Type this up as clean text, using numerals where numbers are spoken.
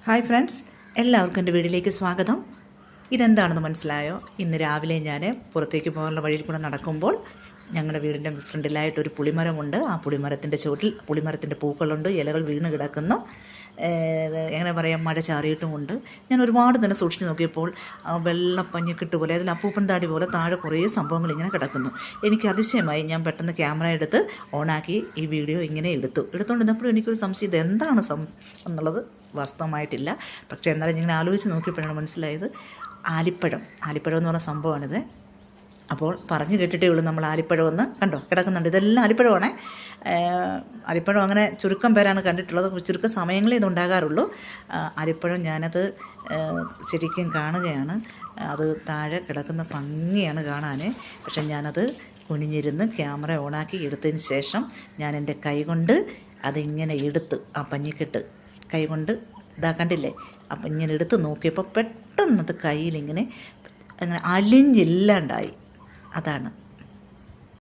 Hi friends, എല്ലാവർക്കും എൻ്റെ വീട്ടിലേക്ക് സ്വാഗതം. ഇതെന്താണെന്ന് മനസ്സിലായോ? ഇന്ന് രാവിലെ ഞാൻ പുറത്തേക്ക് പോകാനുള്ള വഴിയിൽ കൂടെ നടക്കുമ്പോൾ ഞങ്ങളുടെ വീടിൻ്റെ ഫ്രണ്ടിലായിട്ടൊരു പുളിമരമുണ്ട്. ആ പുളിമരത്തിൻ്റെ ചുവട്ടിൽ പുളിമരത്തിൻ്റെ പൂക്കളുണ്ട്, ഇലകൾ വീണ് കിടക്കുന്നു. എങ്ങനെ പറയാം, മഴ ചാറിയിട്ടുമുണ്ട്. ഞാൻ ഒരുപാട് തന്നെ സൂക്ഷിച്ച് നോക്കിയപ്പോൾ വെള്ള പഞ്ഞിക്കെട്ട് പോലെ, അതിൽ അപ്പൂപ്പൻ താടി പോലെ താഴെ കുറേ സംഭവങ്ങൾ ഇങ്ങനെ കിടക്കുന്നു. എനിക്ക് അതിശയമായി. ഞാൻ പെട്ടെന്ന് ക്യാമറ എടുത്ത് ഓണാക്കി ഈ വീഡിയോ ഇങ്ങനെ എടുത്തുകൊണ്ടിരുന്നപ്പോഴും എനിക്കൊരു സംശയം, ഇതെന്താണ് എന്നുള്ളത് വാസ്തവമായിട്ടില്ല. പക്ഷേ എന്നാലും ഇങ്ങനെ ആലോചിച്ച് നോക്കിയപ്പോഴാണ് മനസ്സിലായത്, ആലിപ്പഴം എന്ന് പറഞ്ഞ സംഭവമാണിത്. അപ്പോൾ പറഞ്ഞു കേട്ടിട്ടേ ഉള്ളൂ നമ്മൾ ആലിപ്പഴമെന്ന്. കണ്ടോ, കിടക്കുന്നുണ്ട്. ഇതെല്ലാം ആലിപ്പഴമാണേ. ആലിപ്പഴം അങ്ങനെ ചുരുക്കം പേരാണ് കണ്ടിട്ടുള്ളത്, ചുരുക്കം സമയങ്ങളേ ഇതുണ്ടാകാറുള്ളൂ. ആലിപ്പഴം ഞാനത് ശരിക്കും കാണുകയാണ്. അത് താഴെ കിടക്കുന്ന ഭംഗിയാണ് കാണാൻ. പക്ഷെ ഞാനത് കുനിഞ്ഞിരുന്ന് ക്യാമറ ഓണാക്കി എടുത്തതിന് ശേഷം ഞാൻ എൻ്റെ കൈ കൊണ്ട് അതിങ്ങനെ എടുത്ത്, ആ പഞ്ഞിക്കെട്ട് കൈ കൊണ്ട് ഇതാ കണ്ടില്ലേ, അപ്പം ഇങ്ങനെ എടുത്ത് നോക്കിയപ്പോൾ പെട്ടെന്നത് കയ്യിലിങ്ങനെ അങ്ങനെ അലിഞ്ഞില്ലാണ്ടായി. അതാണ്